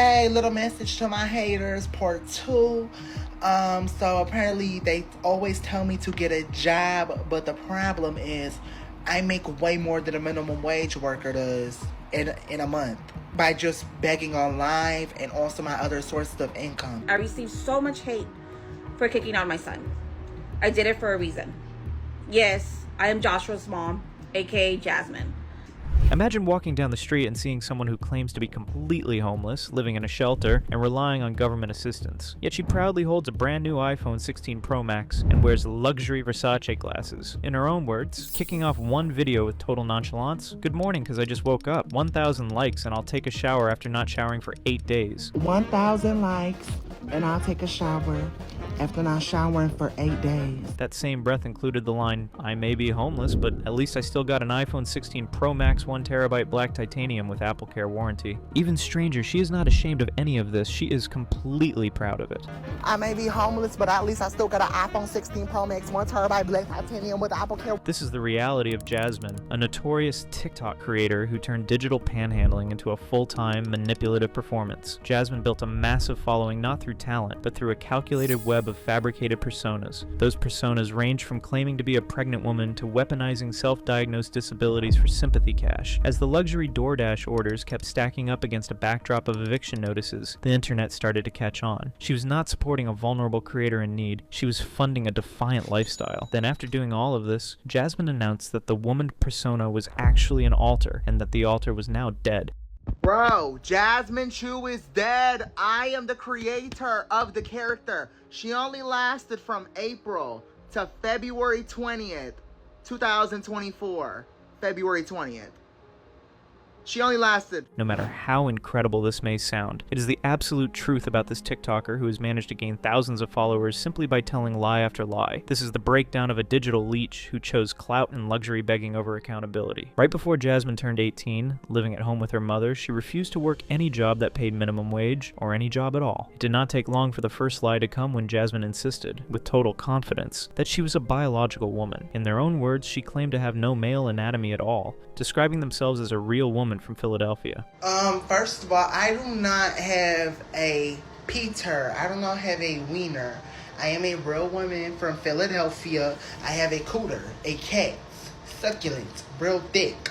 Hey, little message to my haters, part 2. So apparently they always tell me to get a job, but the problem is I make way more than a minimum wage worker does in a month by just begging on live and also my other sources of income. I received so much hate for kicking out my son. I did it for a reason. Yes, I am Joshua's mom, aka Jasmine. Imagine walking down the street and seeing someone who claims to be completely homeless, living in a shelter, and relying on government assistance. Yet she proudly holds a brand new iPhone 16 Pro Max and wears luxury Versace glasses. In her own words, kicking off one video with total nonchalance: "Good morning, cause I just woke up. 1,000 likes and I'll take a shower after not showering for 8 days. 1,000 likes and I'll take a shower after not showering for 8 days. That same breath included the line, "I may be homeless, but at least I still got an iPhone 16 Pro Max 1TB black titanium with AppleCare warranty." Even stranger, she is not ashamed of any of this. She is completely proud of it. I may be homeless, but at least I still got an iPhone 16 Pro Max 1TB black titanium with AppleCare. This is the reality of Jasmine, a notorious TikTok creator who turned digital panhandling into a full-time, manipulative performance. Jasmine built a massive following not through talent, but through a calculated web of fabricated personas. Those personas range from claiming to be a pregnant woman to weaponizing self-diagnosed disabilities for sympathy cash. As the luxury DoorDash orders kept stacking up against a backdrop of eviction notices, the internet started to catch on. She was not supporting a vulnerable creator in need, she was funding a defiant lifestyle. Then after doing all of this, Jasmine announced that the woman persona was actually an alter, and that the alter was now dead. Bro, Jasmine Chu is dead. I am the creator of the character. She only lasted from April to February 20th, 2024. February 20th. She only lasted. No matter how incredible this may sound, it is the absolute truth about this TikToker who has managed to gain thousands of followers simply by telling lie after lie. This is the breakdown of a digital leech who chose clout and luxury begging over accountability. Right before Jasmine turned 18, living at home with her mother, she refused to work any job that paid minimum wage, or any job at all. It did not take long for the first lie to come when Jasmine insisted, with total confidence, that she was a biological woman. In their own words, she claimed to have no male anatomy at all, describing themselves as a real woman from Philadelphia. First of all, I do not have a Peter. I do not have a wiener. I am a real woman from Philadelphia. I have a cooter, a cat, succulent, real thick.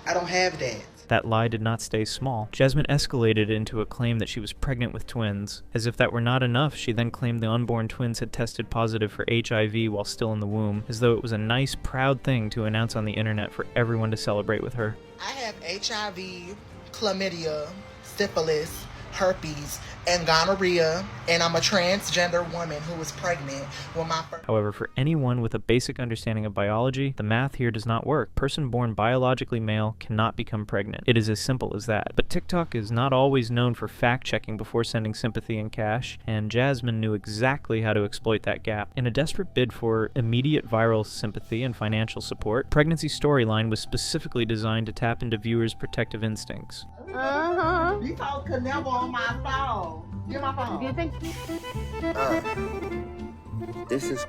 I don't have that. That lie did not stay small. Jasmine escalated into a claim that she was pregnant with twins. As if that were not enough, she then claimed the unborn twins had tested positive for HIV while still in the womb, as though it was a nice, proud thing to announce on the internet for everyone to celebrate with her. I have HIV, chlamydia, syphilis, herpes, and gonorrhea, and I'm a transgender woman who was pregnant with my first. However, for anyone with a basic understanding of biology, the math here does not work. Person born biologically male cannot become pregnant. It is as simple as that. But TikTok is not always known for fact-checking before sending sympathy and cash, and Jasmine knew exactly how to exploit that gap. In a desperate bid for immediate viral sympathy and financial support, Pregnancy Storyline was specifically designed to tap into viewers' protective instincts. You told Canelo on my phone. Get my phone. This is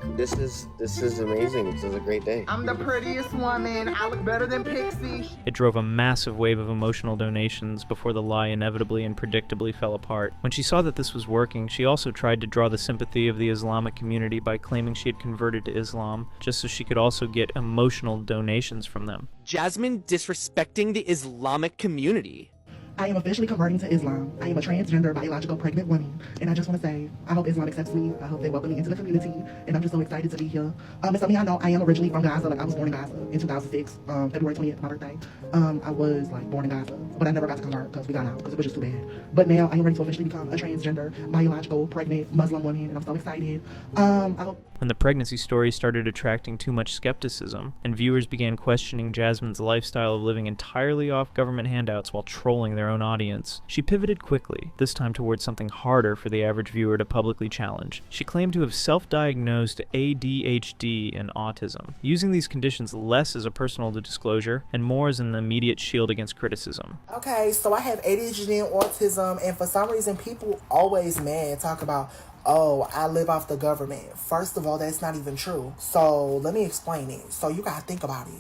amazing. This is a great day. I'm the prettiest woman. I look better than Pixie. It drove a massive wave of emotional donations before the lie inevitably and predictably fell apart. When she saw that this was working, she also tried to draw the sympathy of the Islamic community by claiming she had converted to Islam, just so she could also get emotional donations from them. Jasmine disrespecting the Islamic community. I am officially converting to Islam. I am a transgender, biological, pregnant woman. And I just want to say, I hope Islam accepts me. I hope they welcome me into the community. And I'm just so excited to be here. And some of y'all know I am originally from Gaza. Like, I was born in Gaza in 2006, February 20th, my birthday. I was, like, born in Gaza. But I never got to convert because we got out because it was just too bad. But now I am ready to officially become a transgender, biological, pregnant, Muslim woman. And I'm so excited. I hope... When the pregnancy story started attracting too much skepticism, and viewers began questioning Jasmine's lifestyle of living entirely off government handouts while trolling their own audience, she pivoted quickly, this time towards something harder for the average viewer to publicly challenge. She claimed to have self-diagnosed ADHD and autism, using these conditions less as a personal disclosure and more as an immediate shield against criticism. Okay, so I have ADHD and autism, and for some reason people always talk about, oh, I live off the government. First of all, that's not even true. So let me explain it. So you gotta think about it.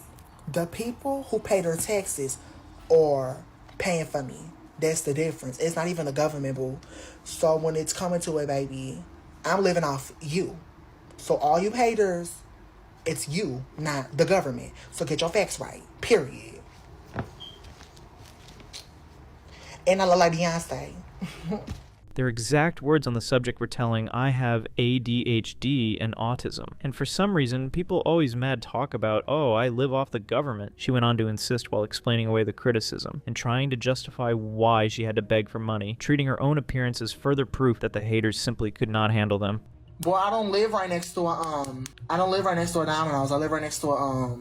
The people who pay their taxes are paying for me. That's the difference. It's not even the government, boo. So when it's coming to it, baby, I'm living off you. So all you haters, it's you, not the government. So get your facts right. Period. And I look like Beyonce. Their exact words on the subject were telling, "I have ADHD and autism." And for some reason, people always mad talk about, "Oh, I live off the government," she went on to insist while explaining away the criticism, and trying to justify why she had to beg for money, treating her own appearance as further proof that the haters simply could not handle them. Well, I don't live right next to a Domino's. I live right next to a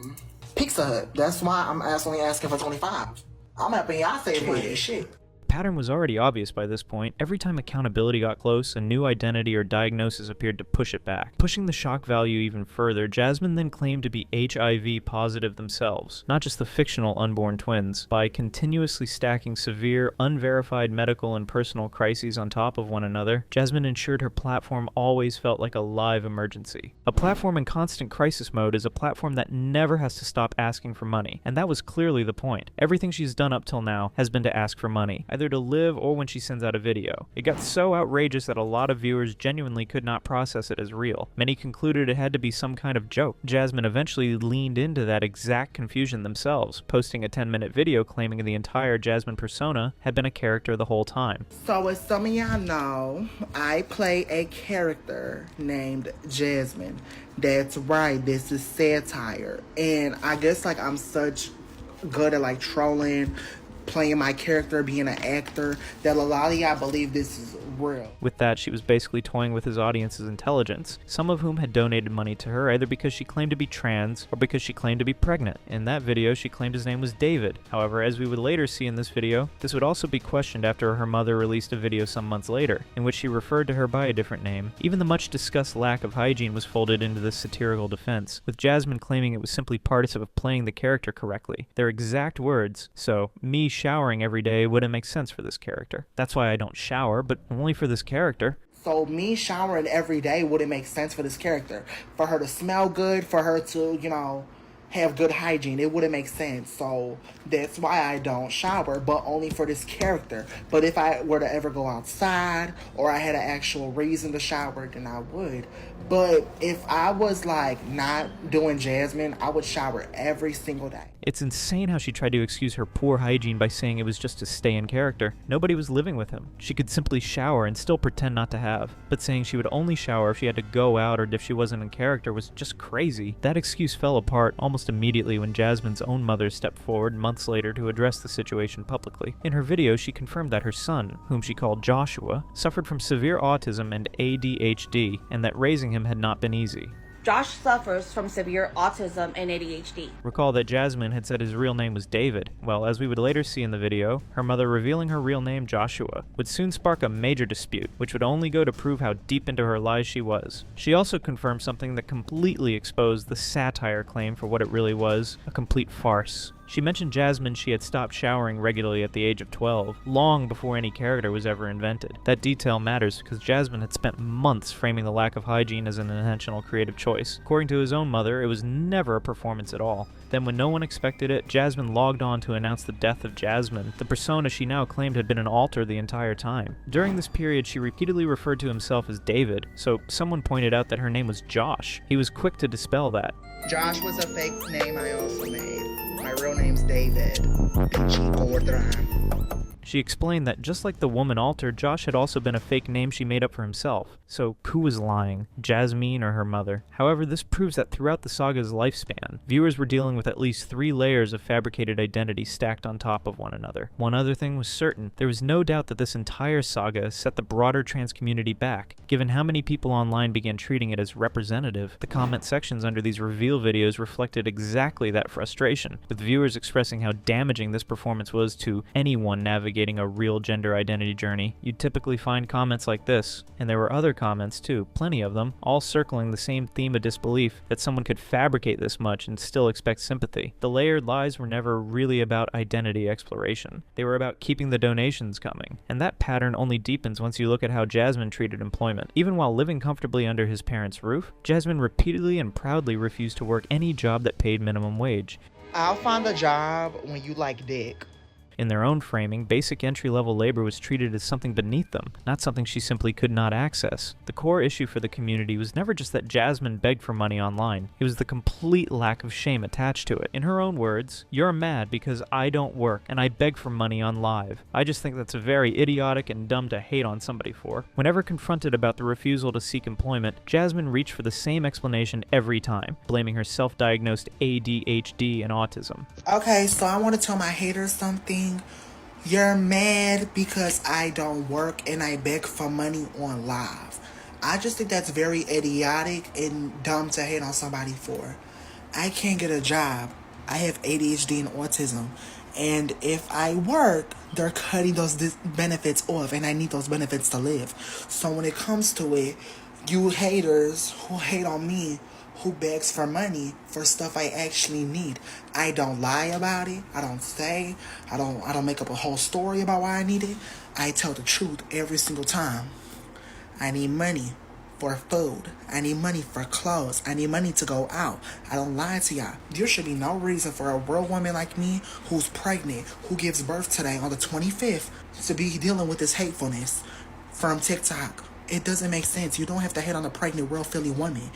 Pizza Hut. That's why I'm only asking for 25. I'm helping y'all save money. Shit. Pattern was already obvious by this point. Every time accountability got close, a new identity or diagnosis appeared to push it back. Pushing the shock value even further, Jasmine then claimed to be HIV positive themselves, not just the fictional unborn twins. By continuously stacking severe, unverified medical and personal crises on top of one another, Jasmine ensured her platform always felt like a live emergency. A platform in constant crisis mode is a platform that never has to stop asking for money, and that was clearly the point. Everything she's done up till now has been to ask for money, either to live or when she sends out a video. It got so outrageous that a lot of viewers genuinely could not process it as real. Many concluded it had to be some kind of joke. Jasmine eventually leaned into that exact confusion themselves, posting a 10-minute video claiming the entire Jasmine persona had been a character the whole time. So as some of y'all know, I play a character named Jasmine. That's right, this is satire. And I guess like I'm such good at like trolling, playing my character, being an actor, that a lot of y'all believe this is real. With that, she was basically toying with his audience's intelligence, some of whom had donated money to her either because she claimed to be trans or because she claimed to be pregnant. In that video, she claimed his name was David. However, as we would later see in this video, this would also be questioned after her mother released a video some months later, in which she referred to her by a different name. Even the much discussed lack of hygiene was folded into this satirical defense, with Jasmine claiming it was simply part of playing the character correctly. Their exact words, "So, me showering every day wouldn't make sense for this character. That's why I don't shower, but only for this character." So me showering every day wouldn't make sense for this character. For her to smell good, for her to, have good hygiene, it wouldn't make sense. So that's why I don't shower, but only for this character. But if I were to ever go outside or I had an actual reason to shower, then I would. But if I was like not doing Jasmine, I would shower every single day. It's insane how she tried to excuse her poor hygiene by saying it was just to stay in character. Nobody was living with him. She could simply shower and still pretend not to have. But saying she would only shower if she had to go out or if she wasn't in character was just crazy. That excuse fell apart almost immediately when Jasmine's own mother stepped forward months later to address the situation publicly. In her video, she confirmed that her son, whom she called Joshua, suffered from severe autism and ADHD, and that raising him had not been easy. Josh suffers from severe autism and ADHD. Recall that Jasmine had said his real name was David. Well, as we would later see in the video, her mother revealing her real name, Joshua, would soon spark a major dispute, which would only go to prove how deep into her lies she was. She also confirmed something that completely exposed the satire claim for what it really was, a complete farce. She mentioned Jasmine she had stopped showering regularly at the age of 12, long before any character was ever invented. That detail matters because Jasmine had spent months framing the lack of hygiene as an intentional creative choice. According to his own mother, it was never a performance at all. Then when no one expected it, Jasmine logged on to announce the death of Jasmine, the persona she now claimed had been an alter the entire time. During this period, she repeatedly referred to himself as David, so someone pointed out that her name was Josh. He was quick to dispel that. Josh was a fake name I also made. My real name's David. She explained that just like the woman alter, Josh had also been a fake name she made up for himself. So who was lying, Jazmine or her mother? However, this proves that throughout the saga's lifespan, viewers were dealing with at least 3 layers of fabricated identity stacked on top of one another. One other thing was certain, there was no doubt that this entire saga set the broader trans community back, given how many people online began treating it as representative. The comment sections under these reveal videos reflected exactly that frustration, with viewers expressing how damaging this performance was to anyone navigating a real gender identity journey. You'd typically find comments like this, and there were other comments too, plenty of them, all circling the same theme of disbelief that someone could fabricate this much and still expect sympathy. The layered lies were never really about identity exploration. They were about keeping the donations coming, and that pattern only deepens once you look at how Jasmine treated employment. Even while living comfortably under his parents' roof, Jasmine repeatedly and proudly refused to work any job that paid minimum wage. I'll find a job when you like dick. In their own framing, basic entry-level labor was treated as something beneath them, not something she simply could not access. The core issue for the community was never just that Jasmine begged for money online, it was the complete lack of shame attached to it. In her own words, "You're mad because I don't work and I beg for money on live. I just think that's very idiotic and dumb to hate on somebody for." Whenever confronted about the refusal to seek employment, Jasmine reached for the same explanation every time, blaming her self-diagnosed ADHD and autism. Okay, so I want to tell my haters something. You're mad because I don't work and I beg for money on live. I just think that's very idiotic and dumb to hate on somebody for. I can't get a job. I have ADHD and autism. And if I work, they're cutting those benefits off, and I need those benefits to live. So when it comes to it, you haters who hate on me, who begs for money for stuff I actually need, I don't lie about it. I don't make up a whole story about why I need it. I tell the truth every single time. I need money for food. I need money for clothes. I need money to go out. I don't lie to y'all. There should be no reason for a real woman like me who's pregnant, who gives birth today on the 25th, to be dealing with this hatefulness from TikTok. It doesn't make sense. You don't have to hate on a pregnant, real Philly woman.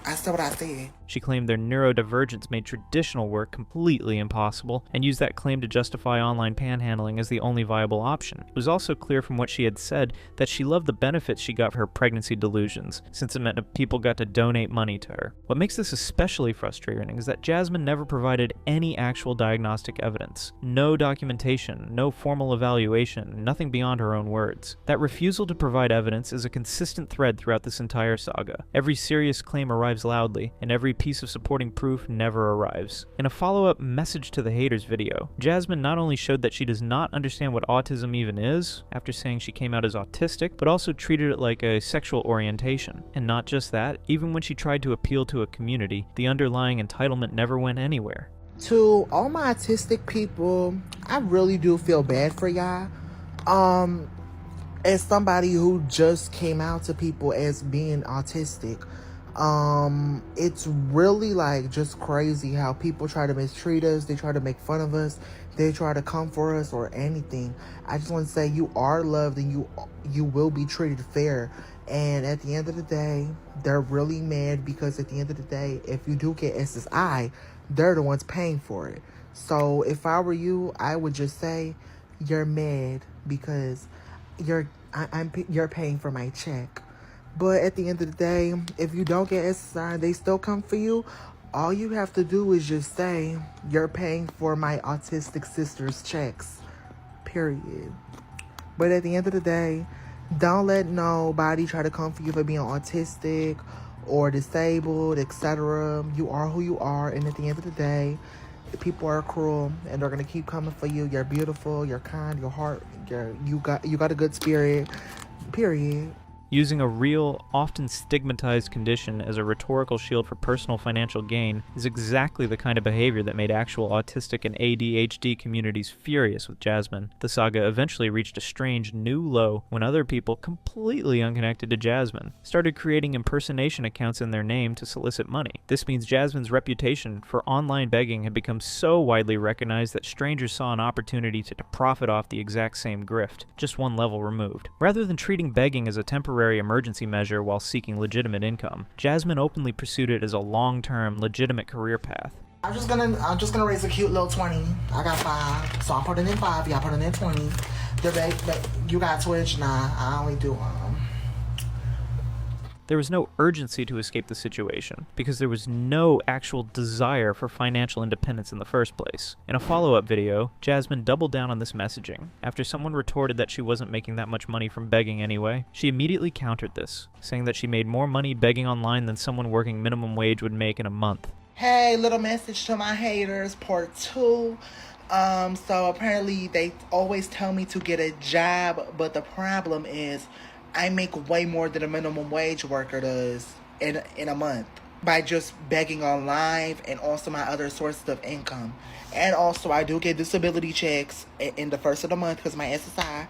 I said what I said. She claimed their neurodivergence made traditional work completely impossible, and used that claim to justify online panhandling as the only viable option. It was also clear from what she had said that she loved the benefits she got for her pregnancy delusions, since it meant that people got to donate money to her. What makes this especially frustrating is that Jasmine never provided any actual diagnostic evidence. No documentation, no formal evaluation, nothing beyond her own words. That refusal to provide evidence is a consistent thread throughout this entire saga. Every serious claim arrives loudly, and every piece of supporting proof never arrives. In a follow-up message to the haters video, Jasmine not only showed that she does not understand what autism even is, after saying she came out as autistic, but also treated it like a sexual orientation. And not just that, even when she tried to appeal to a community, the underlying entitlement never went anywhere. To all my autistic people, I really do feel bad for y'all. As somebody who just came out to people as being autistic, it's really like just crazy how people try to mistreat us. They try to make fun of us. They try to come for us or anything. I just want to say you are loved and you will be treated fair. And at the end of the day, they're really mad because at the end of the day, if you do get SSI, they're the ones paying for it. So if I were you, I would just say you're mad because you're paying for my check. But at the end of the day, if you don't get SSI and they still come for you, all you have to do is just say, you're paying for my autistic sister's checks. Period. But at the end of the day, don't let nobody try to come for you for being autistic or disabled, etc. You are who you are, and at the end of the day, people are cruel and they're gonna keep coming for you. You're beautiful, you're kind, your heart, you got a good spirit. Period. Using a real, often stigmatized condition as a rhetorical shield for personal financial gain is exactly the kind of behavior that made actual autistic and ADHD communities furious with Jasmine. The saga eventually reached a strange new low when other people, completely unconnected to Jasmine, started creating impersonation accounts in their name to solicit money. This means Jasmine's reputation for online begging had become so widely recognized that strangers saw an opportunity to profit off the exact same grift, just one level removed. Rather than treating begging as a temporary emergency measure while seeking legitimate income, Jasmine openly pursued it as a long-term, legitimate career path. I'm just gonna raise a cute little 20. I got 5, so I'm putting in 5. Y'all putting in 20. You got Twitch? Nah, I only do There was no urgency to escape the situation, because there was no actual desire for financial independence in the first place. In a follow-up video, Jasmine doubled down on this messaging. After someone retorted that she wasn't making that much money from begging anyway, she immediately countered this, saying that she made more money begging online than someone working minimum wage would make in a month. Hey, little message to my haters, part 2. So apparently they always tell me to get a job, but the problem is I make way more than a minimum wage worker does in a month by just begging on live and also my other sources of income. And also I do get disability checks in the first of the month because my SSI.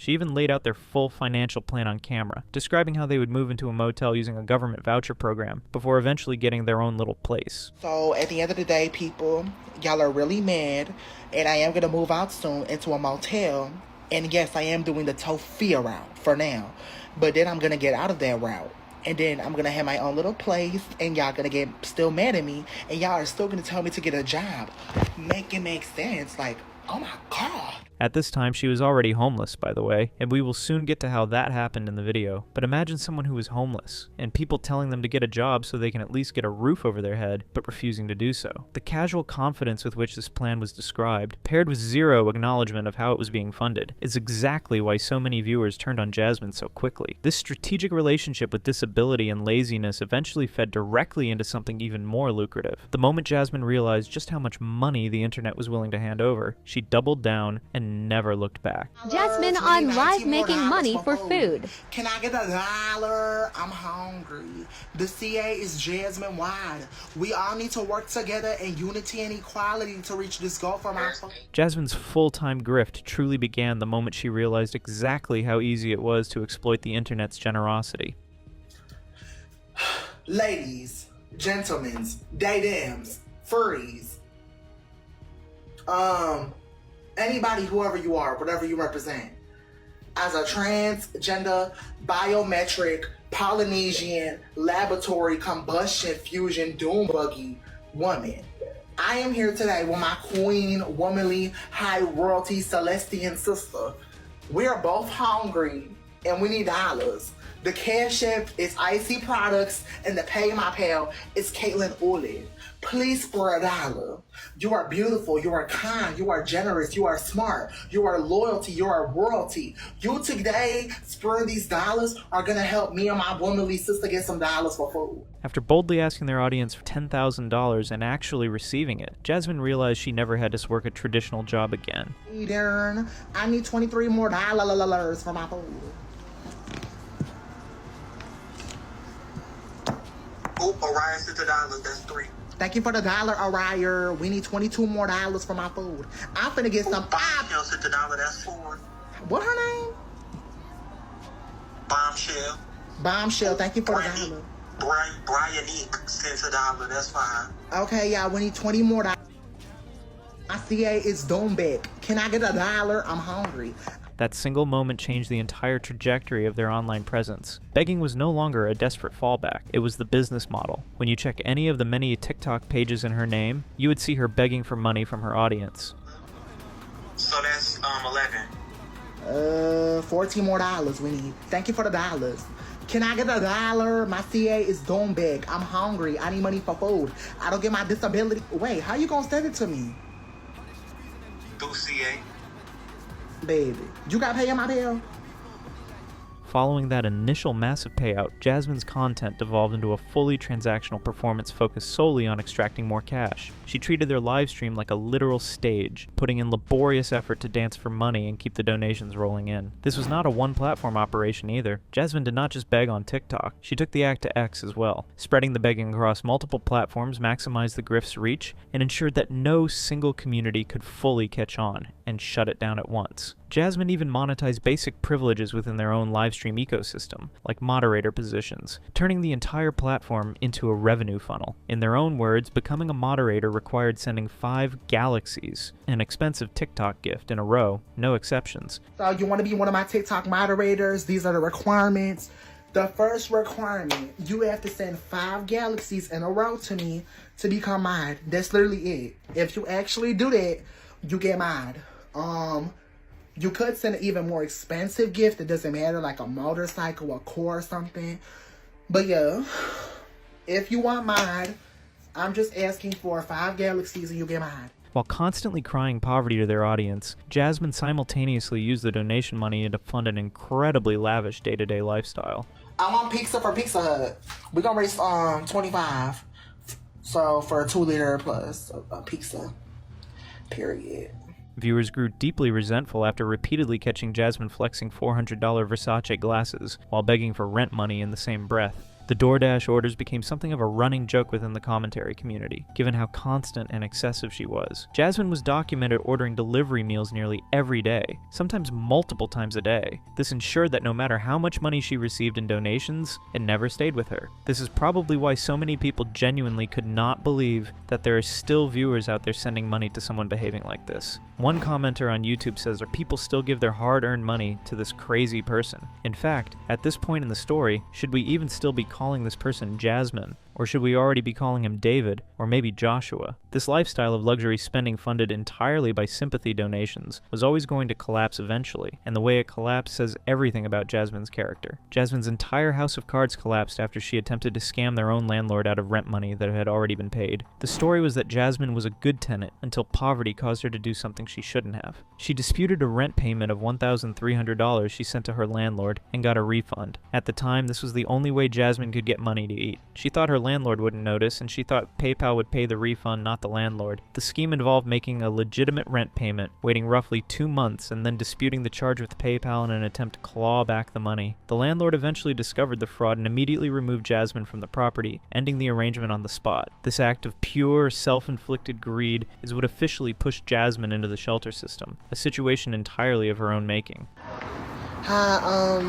She even laid out their full financial plan on camera, describing how they would move into a motel using a government voucher program before eventually getting their own little place. So at the end of the day, people, y'all are really mad, and I am going to move out soon into a motel. And yes, I am doing the Tofia route for now, but then I'm going to get out of that route. And then I'm going to have my own little place, and y'all going to get still mad at me, and y'all are still going to tell me to get a job. Make it make sense. Like, oh my God. At this time, she was already homeless, by the way, and we will soon get to how that happened in the video. But imagine someone who was homeless, and people telling them to get a job so they can at least get a roof over their head, but refusing to do so. The casual confidence with which this plan was described, paired with zero acknowledgement of how it was being funded, is exactly why so many viewers turned on Jasmine so quickly. This strategic relationship with disability and laziness eventually fed directly into something even more lucrative. The moment Jasmine realized just how much money the internet was willing to hand over, she doubled down and never looked back. Jasmine on live making money for food. Can I get $1? I'm hungry. The CA is Jasmine wide. We all need to work together in unity and equality to reach this goal for my Jasmine's full-time grift truly began the moment she realized exactly how easy it was to exploit the internet's generosity. Ladies, gentlemen, daydams, furries, anybody, whoever you are, whatever you represent, as a transgender, biometric, Polynesian, laboratory, combustion, fusion, doom buggy woman, I am here today with my queen, womanly, high royalty, Celestian sister. We are both hungry and we need dollars. The cash app is Icy Products and the pay my pal is Caitlin Olive. Please for $1. You are beautiful, you are kind, you are generous, you are smart, you are loyalty, you are royalty. You today, spurring these dollars, are gonna help me and my womanly sister get some dollars for food. After boldly asking their audience for $10,000 and actually receiving it, Jasmine realized she never had to work a traditional job again. Darn, I need 23 more dollars for my food. Oh, Orion sent $1. That's 3. Thank you for the $1, Orion. We need 22 more dollars for my food. I'm finna get some. Bombshell sent $1. That's 4. What her name? Bombshell. Bombshell. Thank you for the $1. Brian Eek sent $1. That's 5. Okay, y'all. We need 20 more dollars. My CA is Doombeck. Can I get $1? I'm hungry. That single moment changed the entire trajectory of their online presence. Begging was no longer a desperate fallback, it was the business model. When you check any of the many TikTok pages in her name, you would see her begging for money from her audience. So that's 11. 14 more dollars we need. Thank you for the dollars. Can I get $1? My CA is Doombeck. I'm hungry. I need money for food. I don't get my disability. Wait, how you gonna send it to me? Through CA. Baby, you got paying my bill? Following that initial massive payout, Jasmine's content devolved into a fully transactional performance focused solely on extracting more cash. She treated their live stream like a literal stage, putting in laborious effort to dance for money and keep the donations rolling in. This was not a one-platform operation either. Jasmine did not just beg on TikTok, she took the act to X as well. Spreading the begging across multiple platforms maximized the grift's reach and ensured that no single community could fully catch on and shut it down at once. Jasmine even monetized basic privileges within their own live stream ecosystem, like moderator positions, turning the entire platform into a revenue funnel. In their own words, becoming a moderator required sending 5 galaxies, an expensive TikTok gift, in a row, no exceptions. So you want to be one of my TikTok moderators? These are the requirements. The first requirement, you have to send 5 galaxies in a row to me to become mod. That's literally it. If you actually do that, you get mod. You could send an even more expensive gift. It doesn't matter, like a motorcycle, a car, or something. But yeah, if you want mod, I'm just asking for 5 galaxies and you get mod. While constantly crying poverty to their audience, Jasmine simultaneously used the donation money to fund an incredibly lavish day-to-day lifestyle. I want pizza for Pizza Hut. We're gonna raise 25. So for a 2-liter plus a pizza. Period. Viewers grew deeply resentful after repeatedly catching Jasmine flexing $400 Versace glasses while begging for rent money in the same breath. The The DoorDash orders became something of a running joke within the commentary community, given how constant and excessive she was. Jasmine was documented ordering delivery meals nearly every day, sometimes multiple times a day. This ensured that no matter how much money she received in donations, it never stayed with her. This is probably why so many people genuinely could not believe that there are still viewers out there sending money to someone behaving like this. One commenter on YouTube says, "Are people still give their hard-earned money to this crazy person?" In fact, at this point in the story, should we even still be calling this person Jasmine? Or should we already be calling him David, or maybe Joshua? This lifestyle of luxury spending funded entirely by sympathy donations was always going to collapse eventually, and the way it collapsed says everything about Jasmine's character. Jasmine's entire house of cards collapsed after she attempted to scam their own landlord out of rent money that had already been paid. The story was that Jasmine was a good tenant until poverty caused her to do something she shouldn't have. She disputed a rent payment of $1,300 she sent to her landlord and got a refund. At the time, this was the only way Jasmine could get money to eat. She thought her landlord wouldn't notice, and she thought PayPal would pay the refund, not the landlord. The scheme involved making a legitimate rent payment, waiting roughly 2 months, and then disputing the charge with PayPal in an attempt to claw back the money. The landlord eventually discovered the fraud and immediately removed Jasmine from the property, ending the arrangement on the spot. This act of pure, self-inflicted greed is what officially pushed Jasmine into the shelter system, a situation entirely of her own making. Hi,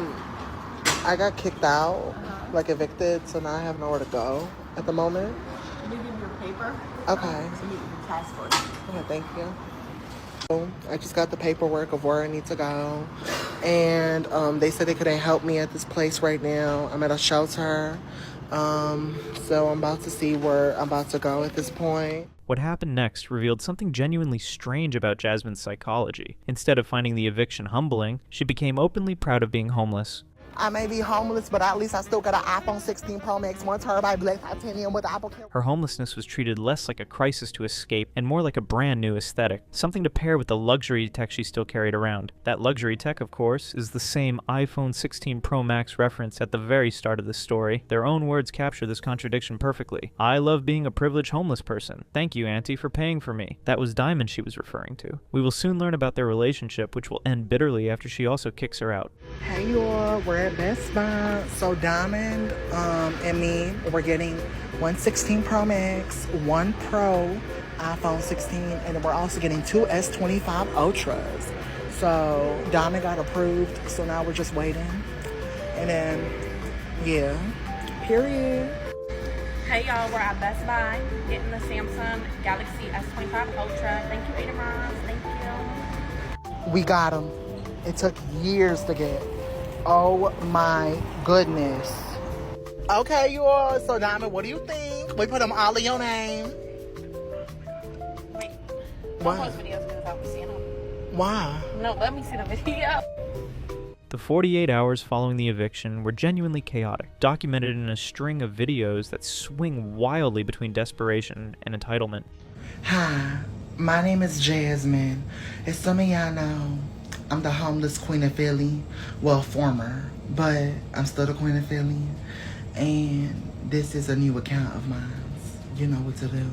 I got kicked out, like evicted, so now I have nowhere to go at the moment. Can you give me your paper? Okay. So you can passport. Okay, thank you. I just got the paperwork of where I need to go, and they said they couldn't help me at this place right now. I'm at a shelter, so I'm about to see where I'm about to go at this point. What happened next revealed something genuinely strange about Jasmine's psychology. Instead of finding the eviction humbling, she became openly proud of being homeless. I may be homeless, but at least I still got an iPhone 16 Pro Max, 1 terabyte black titanium with Apple Care. Her homelessness was treated less like a crisis to escape and more like a brand new aesthetic, something to pair with the luxury tech she still carried around. That luxury tech, of course, is the same iPhone 16 Pro Max reference at the very start of the story. Their own words capture this contradiction perfectly. "I love being a privileged homeless person. Thank you, Auntie, for paying for me." That was Diamond she was referring to. We will soon learn about their relationship, which will end bitterly after she also kicks her out. Hey y'all, we're at Best Buy. So Diamond and me, we're getting 116 Pro Max, 1 Pro iPhone 16, and then we're also getting 2 S25 Ultras. So Diamond got approved, so now we're just waiting. And then, yeah, period. Hey y'all, we're at Best Buy getting the Samsung Galaxy S25 Ultra. Thank you, Ada Mars. Thank you. We got them. It took years to get. Oh my goodness. Okay, you all. So Diamond, what do you think? We put them all in your name. Wait. What? Don't post videos without me seeing them. Why? No, let me see the video. The 48 hours following the eviction were genuinely chaotic, documented in a string of videos that swing wildly between desperation and entitlement. Hi, my name is Jasmine. As some of y'all know, I'm the homeless queen of Philly. Well, former, but I'm still the queen of Philly. And this is a new account of mine. You know what to do.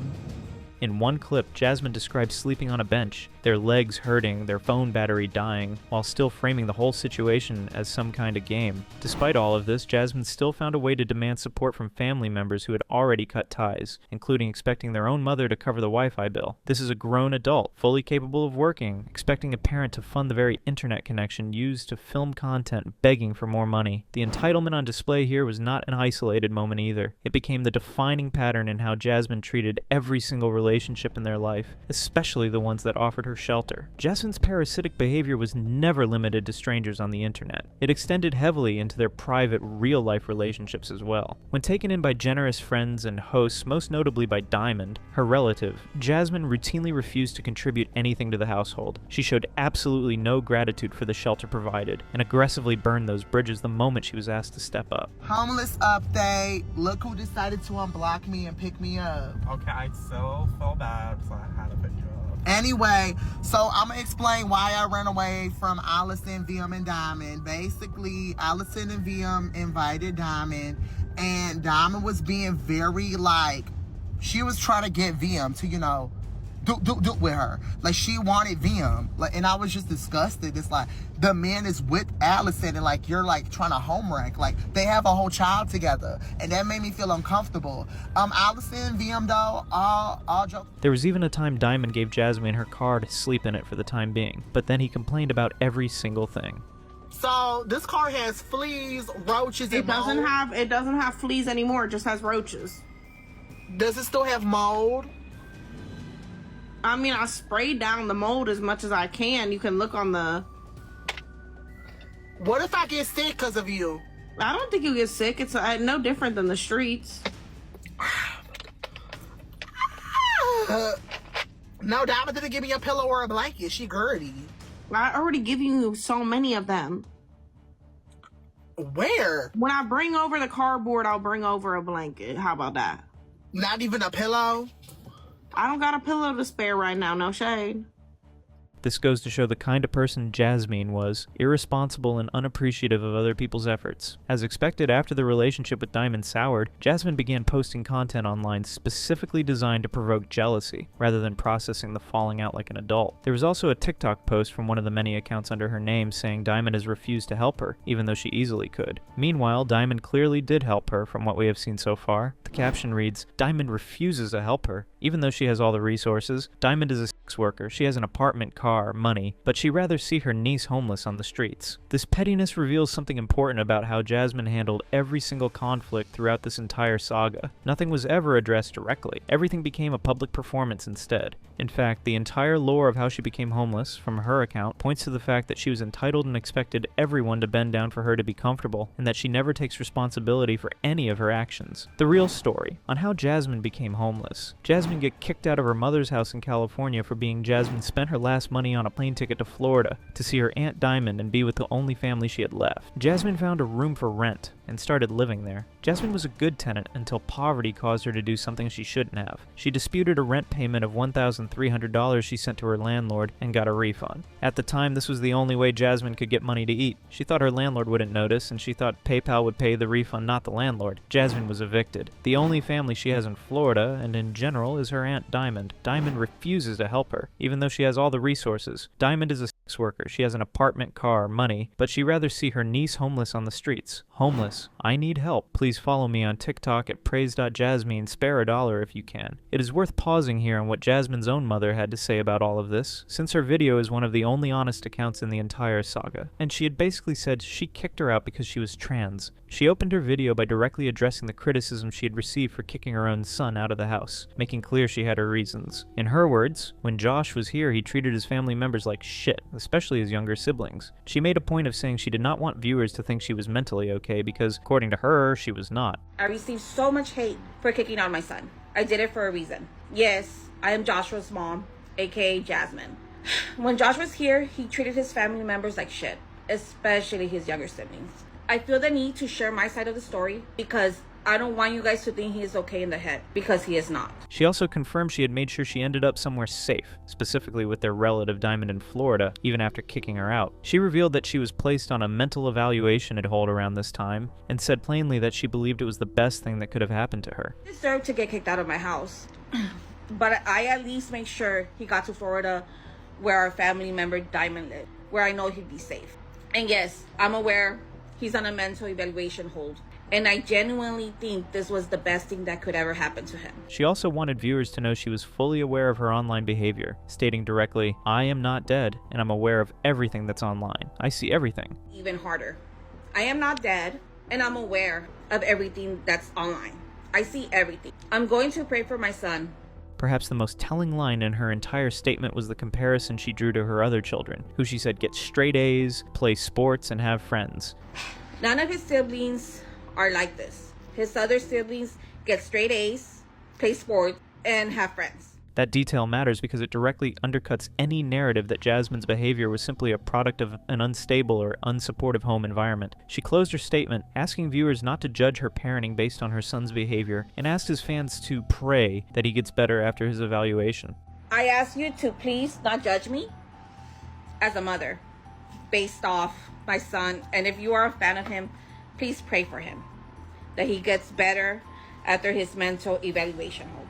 In one clip, Jasmine describes sleeping on a bench, their legs hurting, their phone battery dying, while still framing the whole situation as some kind of game. Despite all of this, Jasmine still found a way to demand support from family members who had already cut ties, including expecting their own mother to cover the Wi-Fi bill. This is a grown adult, fully capable of working, expecting a parent to fund the very internet connection used to film content, begging for more money. The entitlement on display here was not an isolated moment either. It became the defining pattern in how Jasmine treated every single relationship in their life, especially the ones that offered her shelter. Jasmine's parasitic behavior was never limited to strangers on the internet. It extended heavily into their private, real-life relationships as well. When taken in by generous friends and hosts, most notably by Diamond, her relative, Jasmine routinely refused to contribute anything to the household. She showed absolutely no gratitude for the shelter provided, and aggressively burned those bridges the moment she was asked to step up. Homeless update. Look who decided to unblock me and pick me up. Okay, I so felt bad, so I had to pick you up. Anyway, so I'm gonna explain why I ran away from Allison, VM, and Diamond. Basically, Allison and VM invited Diamond, and Diamond was being very she was trying to get VM to, do with her. Like, she wanted them. Like, and I was just disgusted. It's like, the man is with Allison, and like, you're like trying to home wreck. Like, they have a whole child together, and that made me feel uncomfortable. Allison, VM though, all jokes. There was even a time Diamond gave Jasmine her car to sleep in it for the time being, but then he complained about every single thing. So this car has fleas, roaches, It doesn't have fleas anymore. It just has roaches. Does it still have mold? I mean, I sprayed down the mold as much as I can. You can look on the... What if I get sick because of you? I don't think you get sick. It's no different than the streets. No, Diamond didn't give me a pillow or a blanket. She girly. I already give you so many of them. Where? When I bring over the cardboard, I'll bring over a blanket. How about that? Not even a pillow? I don't got a pillow to spare right now, no shade. This goes to show the kind of person Jazmine was, irresponsible and unappreciative of other people's efforts. As expected, after the relationship with Diamond soured, Jasmine began posting content online specifically designed to provoke jealousy, rather than processing the falling out like an adult. There was also a TikTok post from one of the many accounts under her name saying Diamond has refused to help her, even though she easily could. Meanwhile, Diamond clearly did help her from what we have seen so far. The caption reads, "Diamond refuses to help her. Even though she has all the resources, Diamond is a sex worker. She has an apartment, car, money, but she'd rather see her niece homeless on the streets." This pettiness reveals something important about how Jasmine handled every single conflict throughout this entire saga. Nothing was ever addressed directly. Everything became a public performance instead. In fact, the entire lore of how she became homeless, from her account, points to the fact that she was entitled and expected everyone to bend down for her to be comfortable, and that she never takes responsibility for any of her actions. The real story on how Jasmine became homeless. Jasmine got kicked out of her mother's house in California for being Jasmine spent her last money on a plane ticket to Florida to see her Aunt Diamond and be with the only family she had left. Jasmine found a room for rent and started living there. Jasmine was a good tenant until poverty caused her to do something she shouldn't have. She disputed a rent payment of $1,300 she sent to her landlord and got a refund. At the time, this was the only way Jasmine could get money to eat. She thought her landlord wouldn't notice, and she thought PayPal would pay the refund, not the landlord. Jasmine was evicted. The only family she has in Florida, and in general, is her Aunt Diamond. Diamond refuses to help her, even though she has all the resources. Diamond is a sex worker. She has an apartment, car, money, but she'd rather see her niece homeless on the streets. Homeless. I need help. Please follow me on TikTok at praise.jasmine. Spare $1 if you can. It is worth pausing here on what Jasmine's own mother had to say about all of this, since her video is one of the only honest accounts in the entire saga, and she had basically said she kicked her out because she was trans. She opened her video by directly addressing the criticism she had received for kicking her own son out of the house, making clear she had her reasons. In her words, when Josh was here, he treated his family members like shit, especially his younger siblings. She made a point of saying she did not want viewers to think she was mentally okay because, according to her, she was not. I received so much hate for kicking out my son. I did it for a reason. Yes, I am Joshua's mom, aka Jasmine. When Josh was here, he treated his family members like shit, especially his younger siblings. I feel the need to share my side of the story because I don't want you guys to think he is okay in the head, because he is not. She also confirmed she had made sure she ended up somewhere safe, specifically with their relative Diamond in Florida, even after kicking her out. She revealed that she was placed on a mental evaluation at hold around this time, and said plainly that she believed it was the best thing that could have happened to her. He deserved to get kicked out of my house, but I at least make sure he got to Florida where our family member Diamond lived, where I know he'd be safe. And yes, I'm aware he's on a mental evaluation hold, and I genuinely think this was the best thing that could ever happen to him. She also wanted viewers to know she was fully aware of her online behavior, stating directly, "I am not dead, and I'm aware of everything that's online. I see everything." Even harder. I am not dead, and I'm aware of everything that's online. I see everything. I'm going to pray for my son. Perhaps the most telling line in her entire statement was the comparison she drew to her other children, who she said get straight A's, play sports, and have friends. None of his siblings are like this. His other siblings get straight A's, play sports, and have friends. That detail matters because it directly undercuts any narrative that Jasmine's behavior was simply a product of an unstable or unsupportive home environment. She closed her statement, asking viewers not to judge her parenting based on her son's behavior, and asked his fans to pray that he gets better after his evaluation. I ask you to please not judge me as a mother based off my son, and if you are a fan of him, please pray for him, that he gets better after his mental evaluation home.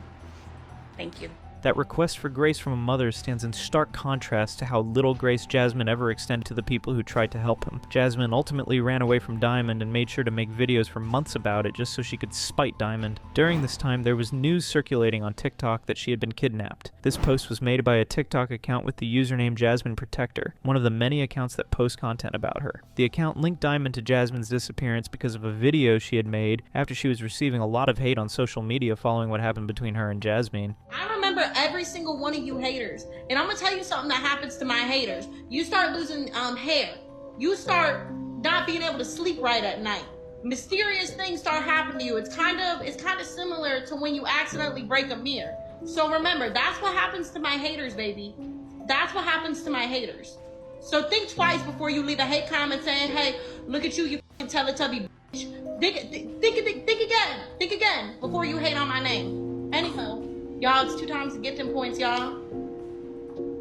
Thank you. That request for grace from a mother stands in stark contrast to how little grace Jasmine ever extended to the people who tried to help him. Jasmine ultimately ran away from Diamond and made sure to make videos for months about it just so she could spite Diamond. During this time, there was news circulating on TikTok that she had been kidnapped. This post was made by a TikTok account with the username Jasmine Protector, one of the many accounts that post content about her. The account linked Diamond to Jasmine's disappearance because of a video she had made after she was receiving a lot of hate on social media following what happened between her and Jazmine. I remember every single one of you haters. And I'm gonna tell you something that happens to my haters. You start losing hair. You start not being able to sleep right at night. Mysterious things start happening to you. It's kind of similar to when you accidentally break a mirror. So remember, that's what happens to my haters, baby. That's what happens to my haters. So think twice before you leave a hate comment saying, hey, look at you, you f***ing Teletubby bitch. Think again before you hate on my name. Anyhow, y'all, it's 2 times the gifting points, y'all.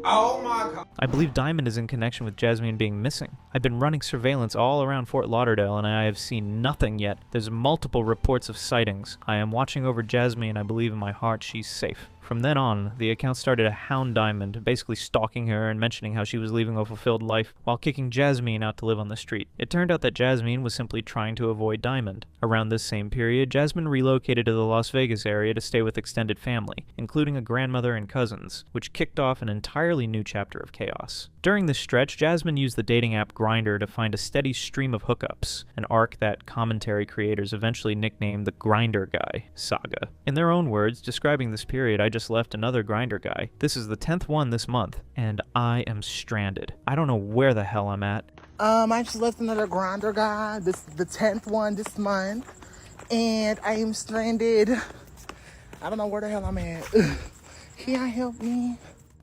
Oh my god. I believe Diamond is in connection with Jazmine being missing. I've been running surveillance all around Fort Lauderdale and I have seen nothing yet. There's multiple reports of sightings. I am watching over Jazmine and I believe in my heart she's safe. From then on, the account started to hound Diamond, basically stalking her and mentioning how she was leaving a fulfilled life while kicking Jazmine out to live on the street. It turned out that Jazmine was simply trying to avoid Diamond. Around this same period, Jazmine relocated to the Las Vegas area to stay with extended family, including a grandmother and cousins, which kicked off an entirely new chapter of chaos. During this stretch, Jazmine used the dating app Grindr to find a steady stream of hookups, an arc that commentary creators eventually nicknamed the Grindr Guy saga. In their own words, describing this period, I just left another Grindr guy. This is the 10th one this month, and I am stranded. I don't know where the hell I'm at. I just left another Grindr guy. This is the 10th one this month, and I am stranded. I don't know where the hell I'm at. Can you help me?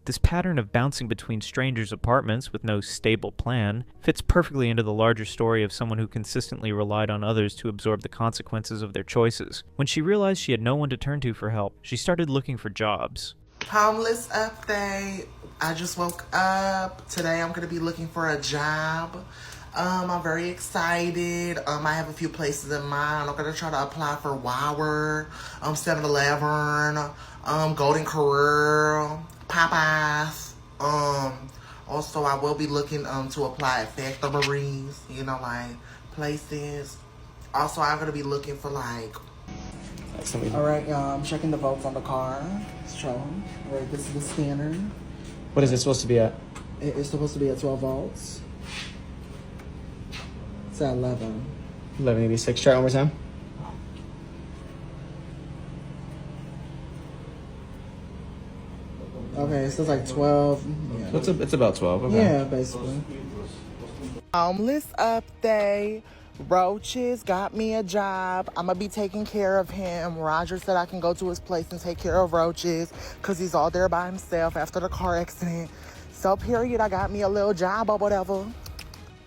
This pattern of bouncing between strangers' apartments with no stable plan fits perfectly into the larger story of someone who consistently relied on others to absorb the consequences of their choices. When she realized she had no one to turn to for help, she started looking for jobs. Homeless update. I just woke up. Today I'm going to be looking for a job. I'm very excited. I have a few places in mind. I'm going to try to apply for Woward, 7-Eleven, Golden Corral, Popeyes. Also, I will be looking to apply at factories, like places. Also, I'm going to be looking for Alright, y'all, I'm checking the volts on the car. Show them. Alright, this is the scanner. What is it supposed to be at? It's supposed to be at 12 volts. It's at 11. 1186. Try it one more time. Okay, so it's like 12. Yeah. It's about 12. Okay. Yeah, basically. Homeless update. Roaches got me a job. I'm gonna be taking care of him. Roger said I can go to his place and take care of Roaches because he's all there by himself after the car accident. So period, I got me a little job or whatever.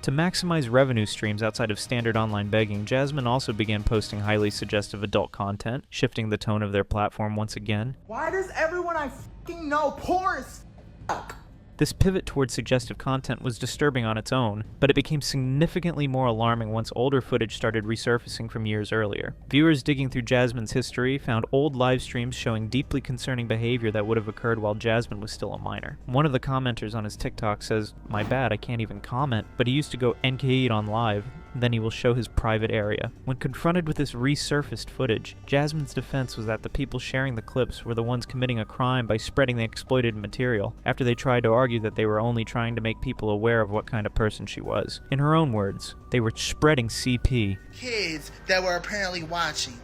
To maximize revenue streams outside of standard online begging, Jazmine also began posting highly suggestive adult content, shifting the tone of their platform once again. Why does everyone I fucking know poor as fuck? This pivot towards suggestive content was disturbing on its own, but it became significantly more alarming once older footage started resurfacing from years earlier. Viewers digging through Jazmine's history found old live streams showing deeply concerning behavior that would have occurred while Jazmine was still a minor. One of the commenters on his TikTok says, "My bad, I can't even comment," but he used to go NK'd on live, then he will show his private area. When confronted with this resurfaced footage, Jazmine's defense was that the people sharing the clips were the ones committing a crime by spreading the exploited material, after they tried to argue that they were only trying to make people aware of what kind of person she was. In her own words, they were spreading CP. Kids that were apparently watching.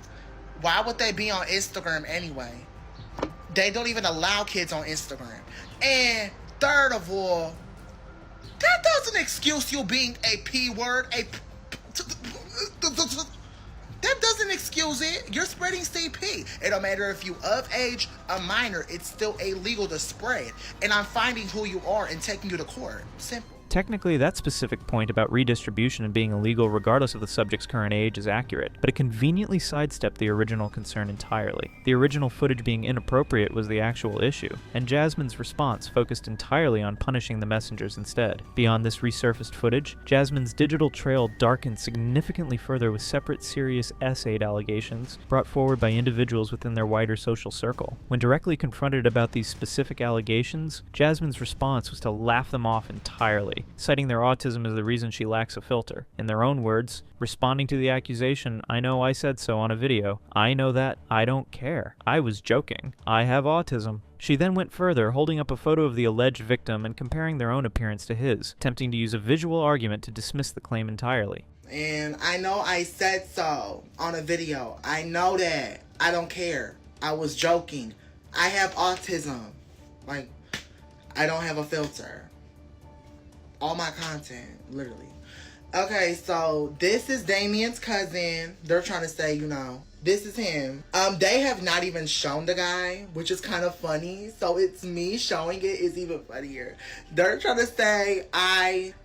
Why would they be on Instagram anyway? They don't even allow kids on Instagram. And third of all, that doesn't excuse you being a P word, that doesn't excuse it. You're spreading CP. It don't matter if you of age, a minor, it's still illegal to spread. And I'm finding who you are and taking you to court. Simple. Technically, that specific point about redistribution and being illegal regardless of the subject's current age is accurate, but it conveniently sidestepped the original concern entirely. The original footage being inappropriate was the actual issue, and Jasmine's response focused entirely on punishing the messengers instead. Beyond this resurfaced footage, Jasmine's digital trail darkened significantly further with separate serious S-8 allegations brought forward by individuals within their wider social circle. When directly confronted about these specific allegations, Jasmine's response was to laugh them off entirely, citing their autism as the reason she lacks a filter. In their own words, responding to the accusation, "I know I said so on a video. I know that. I don't care. I was joking. I have autism." She then went further, holding up a photo of the alleged victim and comparing their own appearance to his, attempting to use a visual argument to dismiss the claim entirely. And I know I said so on a video. I know that. I don't care. I was joking. I have autism. Like, I don't have a filter. All my content, literally. Okay, so this is Damien's cousin. They're trying to say, this is him. They have not even shown the guy, which is kind of funny. So it's me showing it is even funnier. They're trying to say,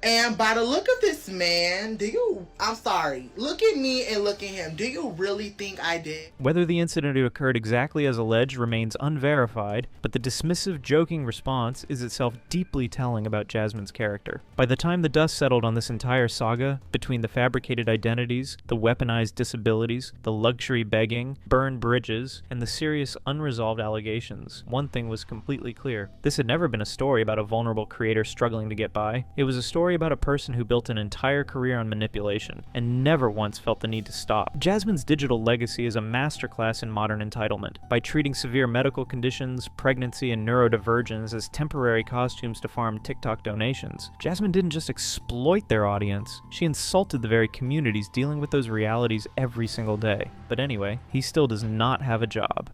and by the look of this man, I'm sorry, look at me and look at him. Do you really think I did? Whether the incident occurred exactly as alleged remains unverified, but the dismissive, joking response is itself deeply telling about Jasmine's character. By the time the dust settled on this entire saga, between the fabricated identities, the weaponized disabilities, the luxury begging, burned bridges, and the serious unresolved allegations, one thing was completely clear. This had never been a story about a vulnerable creator struggling to get by. It was a story about a person who built an entire career on manipulation, and never once felt the need to stop. Jasmine's digital legacy is a masterclass in modern entitlement. By treating severe medical conditions, pregnancy, and neurodivergence as temporary costumes to farm TikTok donations, Jasmine didn't just exploit their audience, she insulted the very communities dealing with those realities every single day. But anyway, he still does not have a job.